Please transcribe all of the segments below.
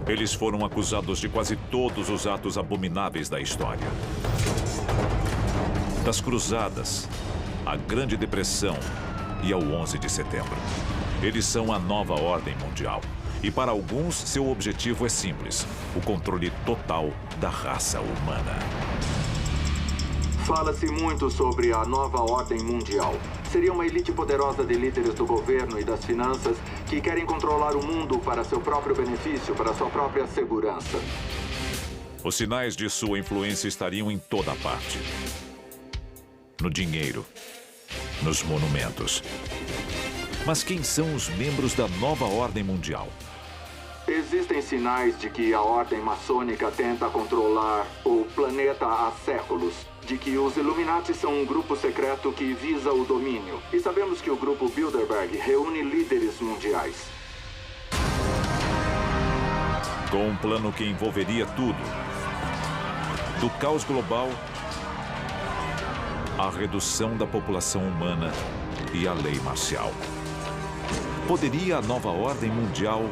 Eles foram acusados de quase todos os atos abomináveis da história. Das cruzadas, à Grande Depressão e ao 11 de setembro. Eles são a nova ordem mundial. E para alguns, seu objetivo é simples: o controle total da raça humana. Fala-se muito sobre a nova ordem mundial. Seria uma elite poderosa de líderes do governo e das finanças que querem controlar o mundo para seu próprio benefício, para sua própria segurança. Os sinais de sua influência estariam em toda parte. No dinheiro, nos monumentos. Mas quem são os membros da nova ordem mundial? Existem sinais de que a ordem maçônica tenta controlar o planeta há séculos. De que os Illuminati são um grupo secreto que visa o domínio. E sabemos que o grupo Bilderberg reúne líderes mundiais. Com um plano que envolveria tudo. Do caos global à redução da população humana e à lei marcial. Poderia a nova ordem mundial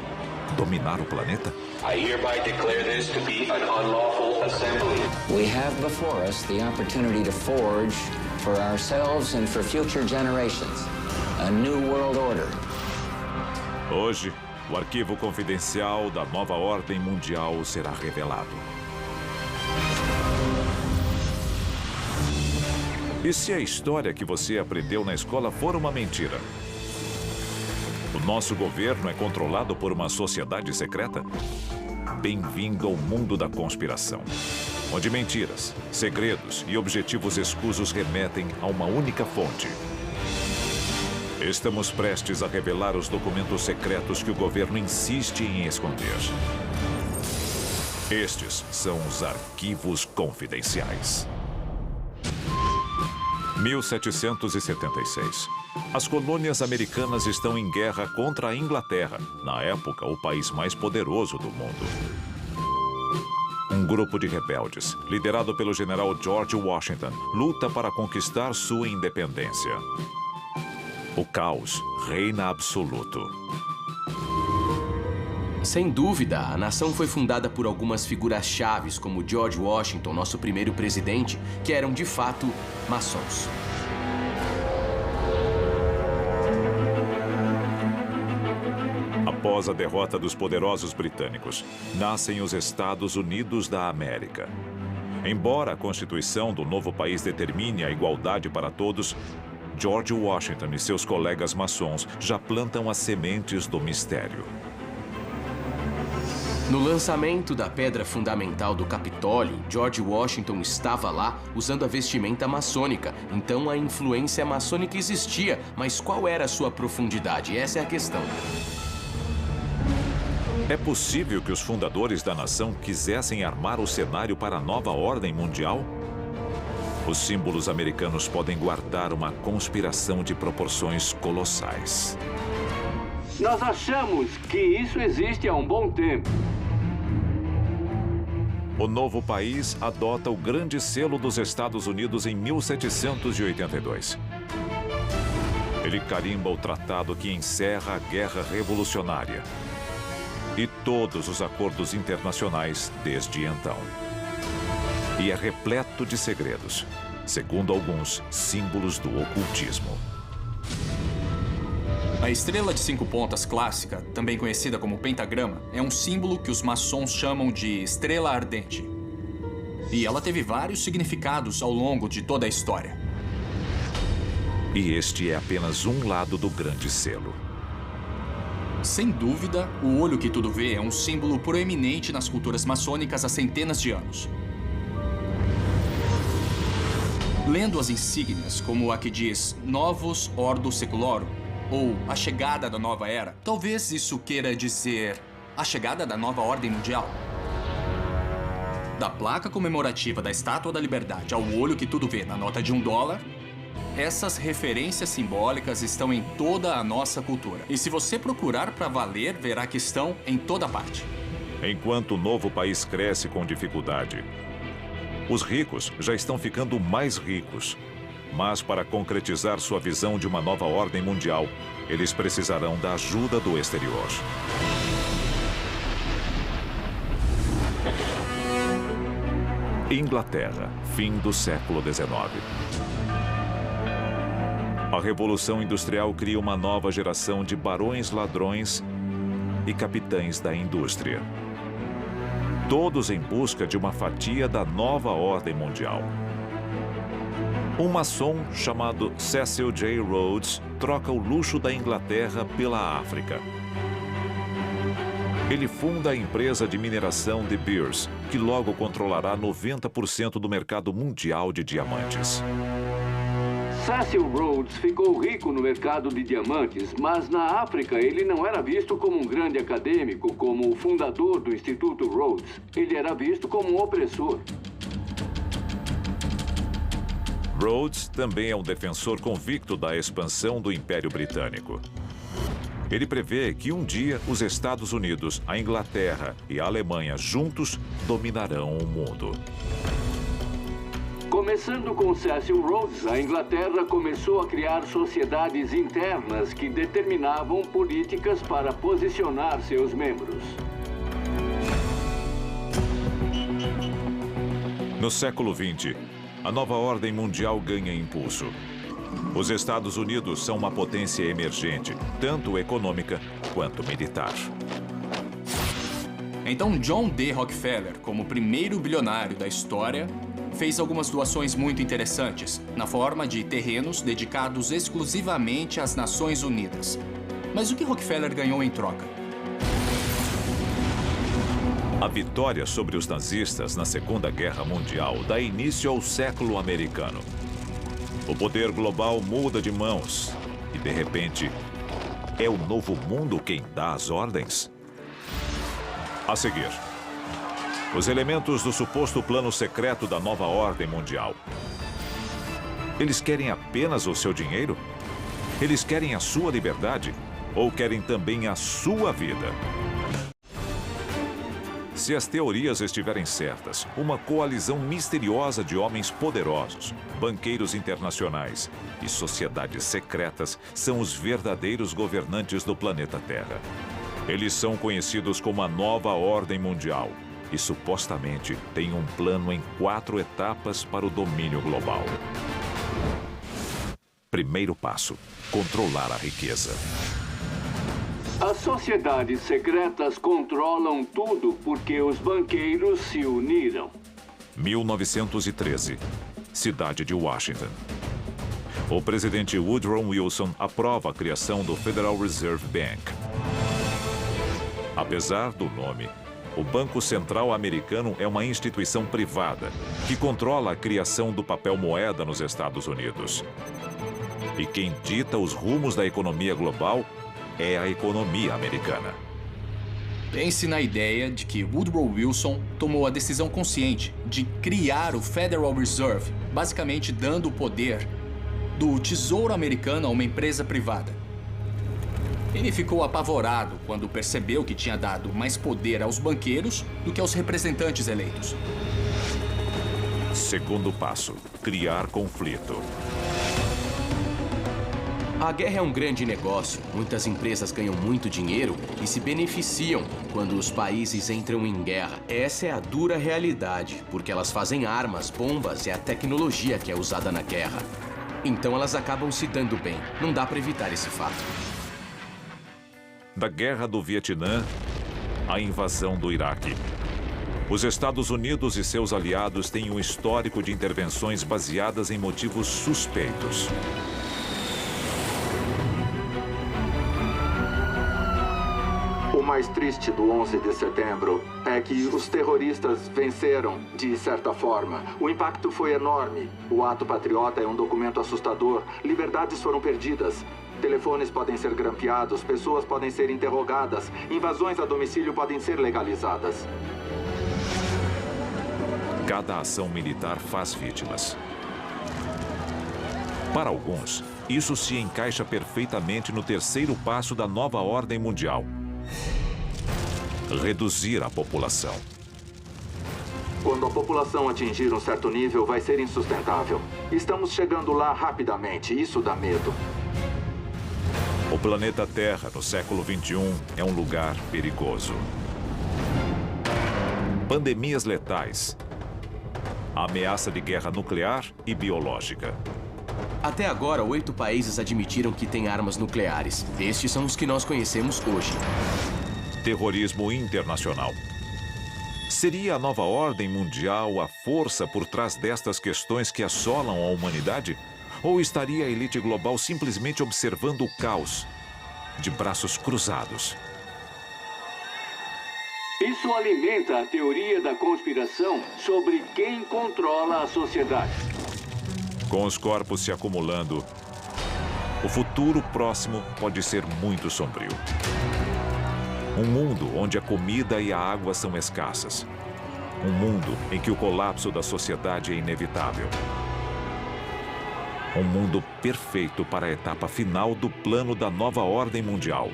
dominar o planeta? I hereby declare this to be an unlawful assembly. We have before us the opportunity to forge for ourselves and for future generations a new world order. Hoje, o arquivo confidencial da nova ordem mundial será revelado. E se a história que você aprendeu na escola for uma mentira? O nosso governo é controlado por uma sociedade secreta? Bem-vindo ao mundo da conspiração, onde mentiras, segredos e objetivos escusos remetem a uma única fonte. Estamos prestes a revelar os documentos secretos que o governo insiste em esconder. Estes são os arquivos confidenciais. 1776. As colônias americanas estão em guerra contra a Inglaterra, na época o país mais poderoso do mundo. Um grupo de rebeldes, liderado pelo general George Washington, luta para conquistar sua independência. O caos reina absoluto. Sem dúvida, a nação foi fundada por algumas figuras chaves, como George Washington, nosso primeiro presidente, que eram de fato maçons. Após a derrota dos poderosos britânicos, nascem os Estados Unidos da América. Embora a Constituição do novo país determine a igualdade para todos, George Washington e seus colegas maçons já plantam as sementes do mistério. No lançamento da pedra fundamental do Capitólio, George Washington estava lá usando a vestimenta maçônica. Então a influência maçônica existia, mas qual era a sua profundidade? Essa é a questão. É possível que os fundadores da nação quisessem armar o cenário para a nova ordem mundial? Os símbolos americanos podem guardar uma conspiração de proporções colossais. Nós achamos que isso existe há um bom tempo. O novo país adota o grande selo dos Estados Unidos em 1782. Ele carimba o tratado que encerra a Guerra Revolucionária e todos os acordos internacionais desde então. E é repleto de segredos, segundo alguns, símbolos do ocultismo. A estrela de 5 pontas clássica, também conhecida como pentagrama, é um símbolo que os maçons chamam de estrela ardente. E ela teve vários significados ao longo de toda a história. E este é apenas um lado do grande selo. Sem dúvida, o olho que tudo vê é um símbolo proeminente nas culturas maçônicas há centenas de anos. Lendo as insígnias, como a que diz Novus Ordo Seclorum, ou a chegada da nova era, talvez isso queira dizer a chegada da nova ordem mundial. Da placa comemorativa da Estátua da Liberdade ao olho que tudo vê na nota de $1, essas referências simbólicas estão em toda a nossa cultura. E se você procurar para valer, verá que estão em toda parte. Enquanto o novo país cresce com dificuldade, os ricos já estão ficando mais ricos. Mas para concretizar sua visão de uma nova ordem mundial, eles precisarão da ajuda do exterior. Inglaterra, fim do século XIX. A Revolução Industrial cria uma nova geração de barões ladrões e capitães da indústria. Todos em busca de uma fatia da nova ordem mundial. Um maçom chamado Cecil J. Rhodes troca o luxo da Inglaterra pela África. Ele funda a empresa de mineração De Beers, que logo controlará 90% do mercado mundial de diamantes. Cecil Rhodes ficou rico no mercado de diamantes, mas na África ele não era visto como um grande acadêmico, como o fundador do Instituto Rhodes. Ele era visto como um opressor. Rhodes também é um defensor convicto da expansão do Império Britânico. Ele prevê que um dia os Estados Unidos, a Inglaterra e a Alemanha juntos dominarão o mundo. Começando com Cecil Rhodes, a Inglaterra começou a criar sociedades internas que determinavam políticas para posicionar seus membros. No século XX, a nova ordem mundial ganha impulso. Os Estados Unidos são uma potência emergente, tanto econômica quanto militar. Então John D. Rockefeller, como primeiro bilionário da história, fez algumas doações muito interessantes, na forma de terrenos dedicados exclusivamente às Nações Unidas. Mas o que Rockefeller ganhou em troca? A vitória sobre os nazistas na Segunda Guerra Mundial dá início ao século americano. O poder global muda de mãos e, de repente, é o novo mundo quem dá as ordens? A seguir, os elementos do suposto plano secreto da nova ordem mundial. Eles querem apenas o seu dinheiro? Eles querem a sua liberdade? Ou querem também a sua vida? Se as teorias estiverem certas, uma coalizão misteriosa de homens poderosos, banqueiros internacionais e sociedades secretas são os verdadeiros governantes do planeta Terra. Eles são conhecidos como a Nova Ordem Mundial e supostamente têm um plano em 4 etapas para o domínio global. Primeiro passo: controlar a riqueza. As sociedades secretas controlam tudo porque os banqueiros se uniram. 1913, cidade de Washington. O presidente Woodrow Wilson aprova a criação do Federal Reserve Bank. Apesar do nome, o Banco Central Americano é uma instituição privada que controla a criação do papel moeda nos Estados Unidos. E quem dita os rumos da economia global é a economia americana. Pense na ideia de que Woodrow Wilson tomou a decisão consciente de criar o Federal Reserve, basicamente dando o poder do Tesouro Americano a uma empresa privada. Ele ficou apavorado quando percebeu que tinha dado mais poder aos banqueiros do que aos representantes eleitos. Segundo passo: criar conflito. A guerra é um grande negócio. Muitas empresas ganham muito dinheiro e se beneficiam quando os países entram em guerra. Essa é a dura realidade, porque elas fazem armas, bombas e a tecnologia que é usada na guerra. Então elas acabam se dando bem. Não dá para evitar esse fato. Da Guerra do Vietnã à invasão do Iraque. Os Estados Unidos e seus aliados têm um histórico de intervenções baseadas em motivos suspeitos. O mais triste do 11 de setembro é que os terroristas venceram, de certa forma. O impacto foi enorme. O ato patriota é um documento assustador. Liberdades foram perdidas. Telefones podem ser grampeados, pessoas podem ser interrogadas, invasões a domicílio podem ser legalizadas. Cada ação militar faz vítimas. Para alguns, isso se encaixa perfeitamente no terceiro passo da nova ordem mundial: reduzir a população. Quando a população atingir um certo nível, vai ser insustentável. Estamos chegando lá rapidamente, isso dá medo. O planeta Terra, no século XXI, é um lugar perigoso. Pandemias letais, a ameaça de guerra nuclear e biológica. Até agora, 8 países admitiram que têm armas nucleares. Estes são os que nós conhecemos hoje. Terrorismo internacional. Seria a nova ordem mundial a força por trás destas questões que assolam a humanidade? Ou estaria a elite global simplesmente observando o caos, de braços cruzados? Isso alimenta a teoria da conspiração sobre quem controla a sociedade. Com os corpos se acumulando, o futuro próximo pode ser muito sombrio. Um mundo onde a comida e a água são escassas. Um mundo em que o colapso da sociedade é inevitável. Um mundo perfeito para a etapa final do plano da nova ordem mundial.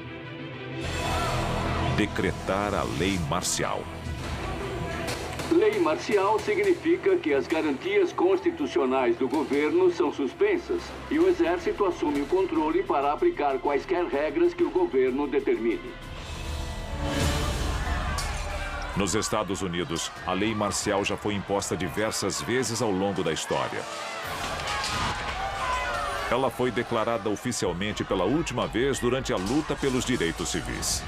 Decretar a lei marcial. Lei marcial significa que as garantias constitucionais do governo são suspensas e o exército assume o controle para aplicar quaisquer regras que o governo determine. Nos Estados Unidos, a lei marcial já foi imposta diversas vezes ao longo da história. Ela foi declarada oficialmente pela última vez durante a luta pelos direitos civis.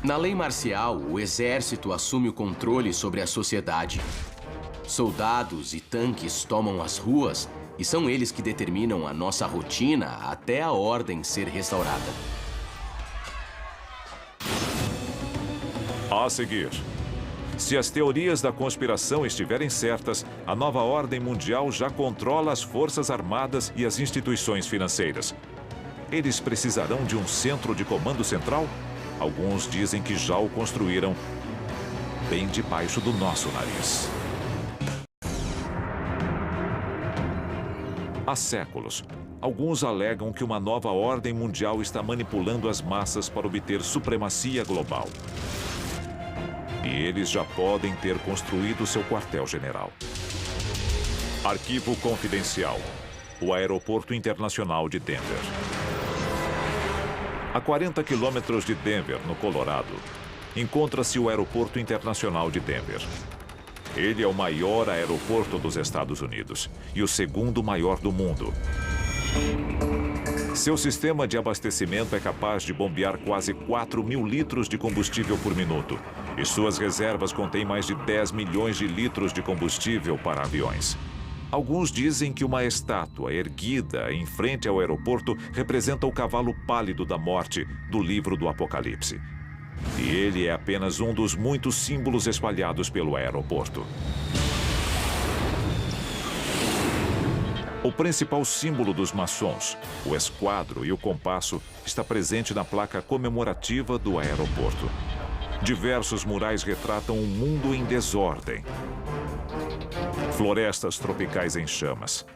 Na lei marcial, o exército assume o controle sobre a sociedade. Soldados e tanques tomam as ruas e são eles que determinam a nossa rotina até a ordem ser restaurada. A seguir, se as teorias da conspiração estiverem certas, a nova ordem mundial já controla as forças armadas e as instituições financeiras. Eles precisarão de um centro de comando central? Alguns dizem que já o construíram bem debaixo do nosso nariz. Há séculos, alguns alegam que uma nova ordem mundial está manipulando as massas para obter supremacia global. E eles já podem ter construído seu quartel-general. Arquivo confidencial. O Aeroporto Internacional de Denver. A 40 quilômetros de Denver, no Colorado, encontra-se o Aeroporto Internacional de Denver. Ele é o maior aeroporto dos Estados Unidos e o segundo maior do mundo. Seu sistema de abastecimento é capaz de bombear quase 4.000 litros de combustível por minuto. E suas reservas contêm mais de 10 milhões de litros de combustível para aviões. Alguns dizem que uma estátua erguida em frente ao aeroporto representa o cavalo pálido da morte do livro do Apocalipse. E ele é apenas um dos muitos símbolos espalhados pelo aeroporto. O principal símbolo dos maçons, o esquadro e o compasso, está presente na placa comemorativa do aeroporto. Diversos murais retratam um mundo em desordem. Florestas tropicais em chamas.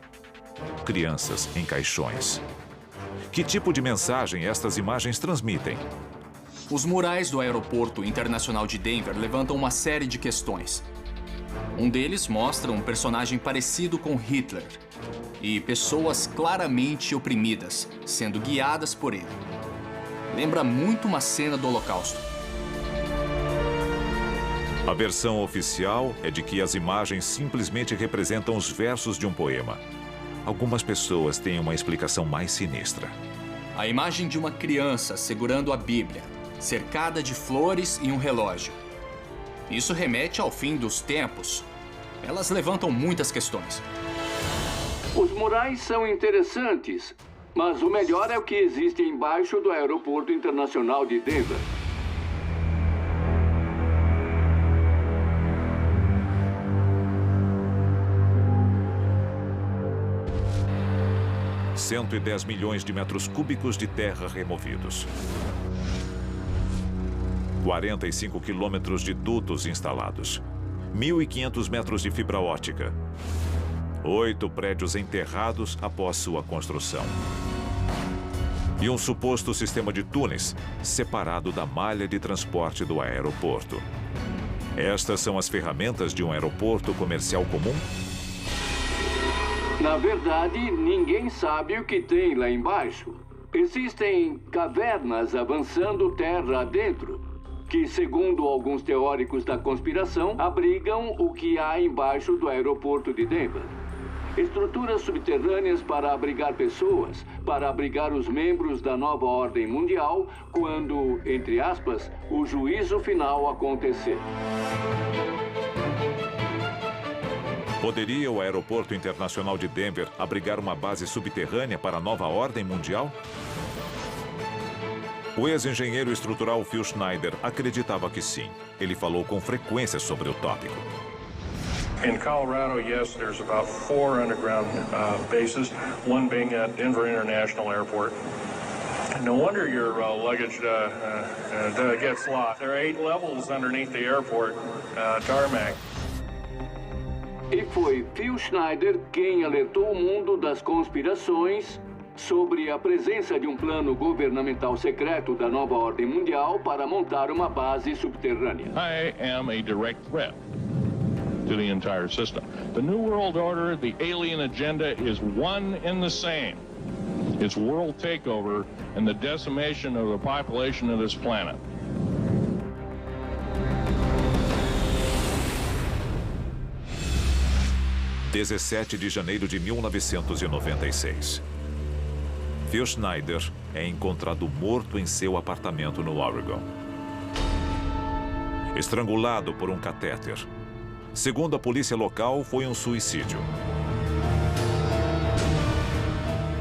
Crianças em caixões. Que tipo de mensagem estas imagens transmitem? Os murais do Aeroporto Internacional de Denver levantam uma série de questões. Um deles mostra um personagem parecido com Hitler e pessoas claramente oprimidas, sendo guiadas por ele. Lembra muito uma cena do Holocausto. A versão oficial é de que as imagens simplesmente representam os versos de um poema. Algumas pessoas têm uma explicação mais sinistra. A imagem de uma criança segurando a Bíblia, cercada de flores e um relógio. Isso remete ao fim dos tempos. Elas levantam muitas questões. Os murais são interessantes, mas o melhor é o que existe embaixo do Aeroporto Internacional de Denver. – 110 milhões de metros cúbicos de terra removidos. 45 quilômetros de dutos instalados. 1.500 metros de fibra óptica. 8 prédios enterrados após sua construção. E um suposto sistema de túneis separado da malha de transporte do aeroporto. Estas são as ferramentas de um aeroporto comercial comum? Na verdade, ninguém sabe o que tem lá embaixo. Existem cavernas avançando terra adentro. que, segundo alguns teóricos da conspiração, abrigam o que há embaixo do aeroporto de Denver. Estruturas subterrâneas para abrigar pessoas, para abrigar os membros da nova ordem mundial quando, entre aspas, o juízo final acontecer. Poderia o Aeroporto Internacional de Denver abrigar uma base subterrânea para a nova ordem mundial? O ex-engenheiro estrutural Phil Schneider acreditava que sim. Ele falou com frequência sobre o tópico. In Colorado, yes, there's about 4 underground bases, one being at Denver International Airport. No wonder your luggage gets lost. There are 8 levels underneath the airport tarmac. E foi Phil Schneider quem alertou o mundo das conspirações sobre a presença de um plano governamental secreto da nova ordem mundial para montar uma base subterrânea. I am a direct threat to the entire system. The New World Order, the alien agenda is one and the same. It's world takeover and the decimation of the population of this planet. (17 de janeiro de 1996). Phil Schneider é encontrado morto em seu apartamento no Oregon. Estrangulado por um catéter. Segundo a polícia local, foi um suicídio.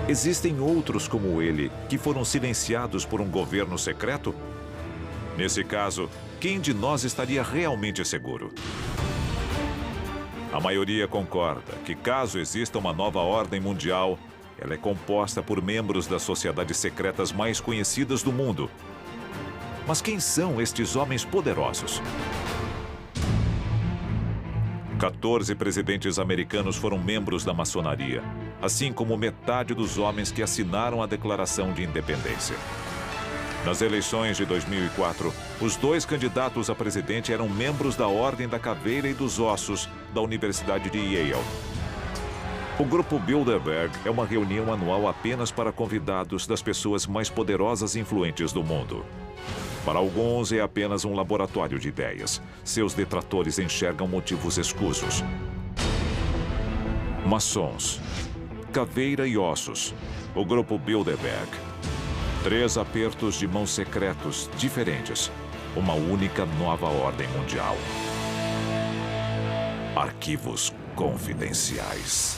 Existem outros como ele que foram silenciados por um governo secreto? Nesse caso, quem de nós estaria realmente seguro? A maioria concorda que, caso exista uma nova ordem mundial, ela é composta por membros das sociedades secretas mais conhecidas do mundo. Mas quem são estes homens poderosos? 14 presidentes americanos foram membros da maçonaria, assim como metade dos homens que assinaram a Declaração de Independência. Nas eleições de 2004, os 2 candidatos a presidente eram membros da Ordem da Caveira e dos Ossos da Universidade de Yale. O Grupo Bilderberg é uma reunião anual apenas para convidados das pessoas mais poderosas e influentes do mundo. Para alguns, é apenas um laboratório de ideias. Seus detratores enxergam motivos escusos. Maçons, Caveira e Ossos, o Grupo Bilderberg. 3 apertos de mãos secretos diferentes. Uma única nova ordem mundial. Arquivos confidenciais.